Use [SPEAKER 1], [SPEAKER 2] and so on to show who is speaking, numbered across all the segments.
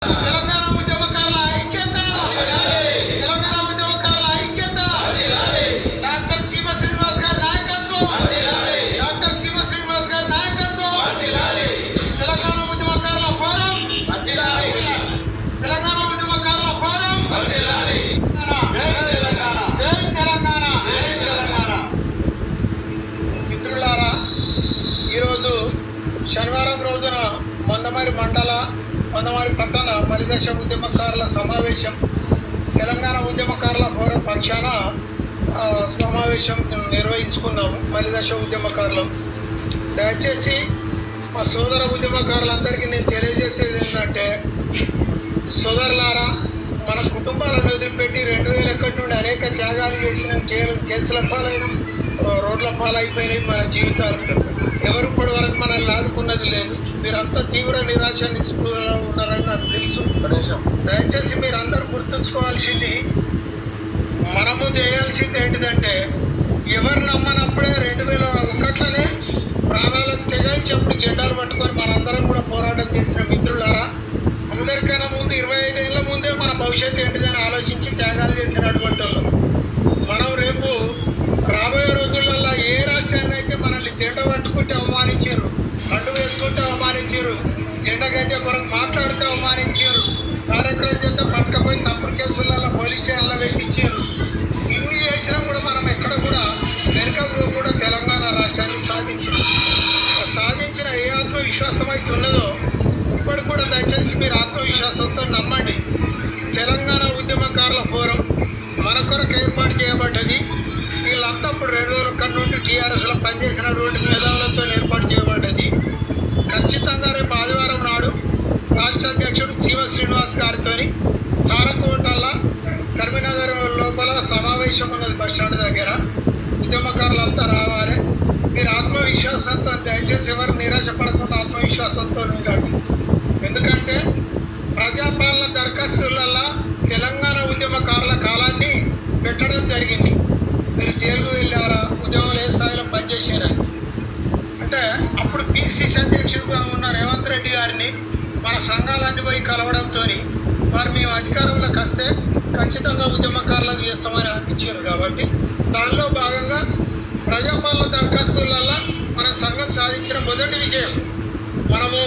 [SPEAKER 1] తెలంగాణ ఉద్యమకారుల ఐక్యత, తెలంగాణ ఉద్యమకారుల ఐక్యత. డాక్టర్ చీమ శ్రీనివాస్ గారి నాయకత్వం, డాక్టర్ చీమ శ్రీనివాస్ గారి నాయకత్వం. తెలంగాణ ఉద్యమకారుల ఫోరం, తెలంగాణ ఉద్యమకారుల ఫోరం. జై తెలంగాణ. మిత్రులారా, ఈరోజు శనివారం రోజున మందమరి మండల మందమరి పట్టణ మలిదశ ఉద్యమకారుల సమావేశం, తెలంగాణ ఉద్యమకారుల ఫోరం పక్షాన సమావేశం నిర్వహించుకున్నాము. మలిదశ ఉద్యమకారులు, దయచేసి మా సోదర ఉద్యమకారులందరికీ నేను తెలియజేసేది ఏంటంటే, సోదరులారా, మన కుటుంబాలను వదిలిపెట్టి 2001 నుండి అనేక త్యాగాలు చేసిన, కేసుల పాలైన, రోడ్ల పాలైపోయినాయి మన జీవితాలు. ఎవరు ఇప్పటి వరకు మనల్ని ఆదుకున్నది లేదు. మీరంతా తీవ్ర నిరాశ నిస్పృహలో ఉన్నారని నాకు తెలుసు. దయచేసి మీరందరూ గుర్తుంచుకోవాల్సింది, మనము చేయాల్సింది ఏంటిదంటే, ఎవరు నమ్మనప్పుడే 2001లోనే ప్రాణాలకు తెగించేప్పుడు జెండాలు పట్టుకొని మనందరం కూడా పోరాటం చేసిన మిత్రులారా, అందరికైనా ముందు 25 ఏళ్ళ ముందే మన భవిష్యత్తు ఏంటిదని ఆలోచించి త్యాగాలు చేసినటువంటి వాళ్ళు మనం. రేపు రాబోయే రోజులలో ఏ రాష్ట్రాన్ని అయితే మనల్ని జెండా పట్టుకుంటే అవమానించారు, అడ్డు వేసుకుంటే అవమానించారు, జెండాకైతే కొరకు మాట్లాడితే అవమానించారు, కార్యక్రమం చేత పట్టుకపోయి తప్పుడు కేసులలో పోలీస్ స్టేషన్లో పెట్టించారు. ఇన్ని చేసినా కూడా మనం ఎక్కడ కూడా వెనుకకు కూడా తెలంగాణ రాష్ట్రాన్ని సాధించిన ఏ ఆత్మవిశ్వాసం అయితే ఉన్నదో ఇప్పటికి కూడా దయచేసి మీరు ఆత్మవిశ్వాసంతో నమ్మండి. తెలంగాణ ఉద్యమకారుల ఫోరం మన కొరకు ఏర్పాటు చేయబడ్డది. వీళ్ళంతా ఇప్పుడు 2001 నుండి టీఆర్ఎస్లో పనిచేసినటువంటి మేధావులతో ఏర్పాటు చేయబడ్డది. ఖచ్చితంగా రేపు ఆదివారం నాడు రాష్ట్ర అధ్యక్షుడు చీమ శ్రీనివాస్ గారితో తారకోటల్లా కరీంనగర్ లోపల సమావేశం ఉన్నది, బస్టాండ్ దగ్గర. ఉద్యమకారులంతా రావాలి. మీరు ఆత్మవిశ్వాసంతో, దయచేసి ఎవరు నిరాశపడకుండా ఆత్మవిశ్వాసంతో ఉండండి. ఎందుకంటే ప్రజాపాలన దరఖాస్తులలో తెలంగాణ ఉద్యమకారుల కాలాన్ని పెట్టడం జరిగింది. మీరు జైలుకు వెళ్ళారా, ఉద్యమాలు ఏ స్థాయిలో పనిచేసారా అంటే, అప్పుడు పిసిసి అధ్యక్షుడిగా ఉన్న రేవంత్ రెడ్డి గారిని మన సంఘాలన్నీ పోయి కలవడంతో వారు మేము అధికారంలోకి వస్తే ఖచ్చితంగా ఉద్యమకారులకు చేస్తామని ఇచ్చారు. కాబట్టి దానిలో భాగంగా ప్రజాపాలన దరఖాస్తులలో మన సంఘం సాధించిన మొదటి విజయం. మనము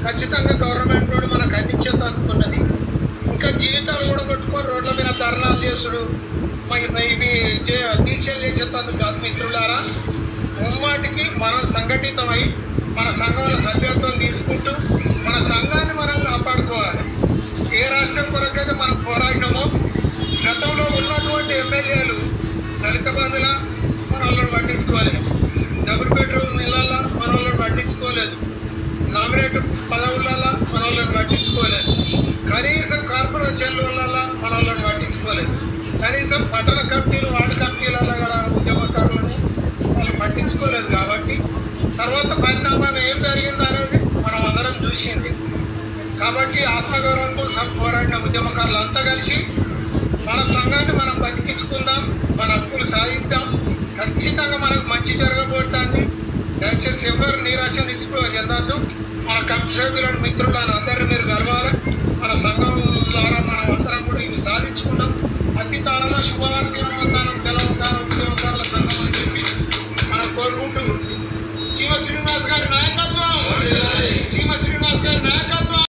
[SPEAKER 1] ఖచ్చితంగా గవర్నమెంట్ నుండి మనకు అందించేది అందుకున్నది. ఇంకా జీవితాలు కూడా కొట్టుకొని రోడ్ల మీద ధర్నాలు చేసుడు, ఇవి దీక్షలు చేసేందుకు కాదు మిత్రులారా. ముమ్మాటికి మనం సంఘటితమై మన సంఘంలో సభ్యత్వం తీసుకుంటూ మన సంఘాన్ని మనం కాపాడుకోవాలి. ఏ రాష్ట్రం కొరకైతే మనం పోరాడినామో, గతంలో ఉన్నటువంటి ఎమ్మెల్యేలు దళిత బంధుల మన వాళ్ళని పట్టించుకోలేదు, డబుల్ బెడ్రూమ్ ఇళ్ళల్లో మన వాళ్ళని పట్టించుకోలేదు, నామినేట్ పదవులలో మన వాళ్ళని పట్టించుకోలేదు, కనీసం కార్పొరేషన్లలో మన వాళ్ళని పట్టించుకోలేదు, కనీసం పట్టణ కమిటీలు, వార్డు కమిటీలలో కూడా ఉద్యమకారులను వాళ్ళు పట్టించుకోలేదు. కాబట్టి తర్వాత పరిణామం ఏం జరిగింది అనేది మనం అందరం చూసింది. కాబట్టి ఆత్మగౌరవం కోసం పోరాడిన ఉద్యమకారులు అంతా కలిసి మన సంఘాన్ని మనం బతికించుకుందాం, మన హక్కులు సాధిద్దాం. ఖచ్చితంగా మనకు మంచి జరగబోతుంది. దయచేసి ఎవరు నిరాశ నిస్పృహ చెందద్దు. మన కమిటీ సభ్యులను, మిత్రులను అందరినీ మీరు గెలవాలి. మన సంఘం ద్వారా మనం అందరం కూడా ఇవి సాధించుకుంటాం. అతి త్వరలో శుభవార్త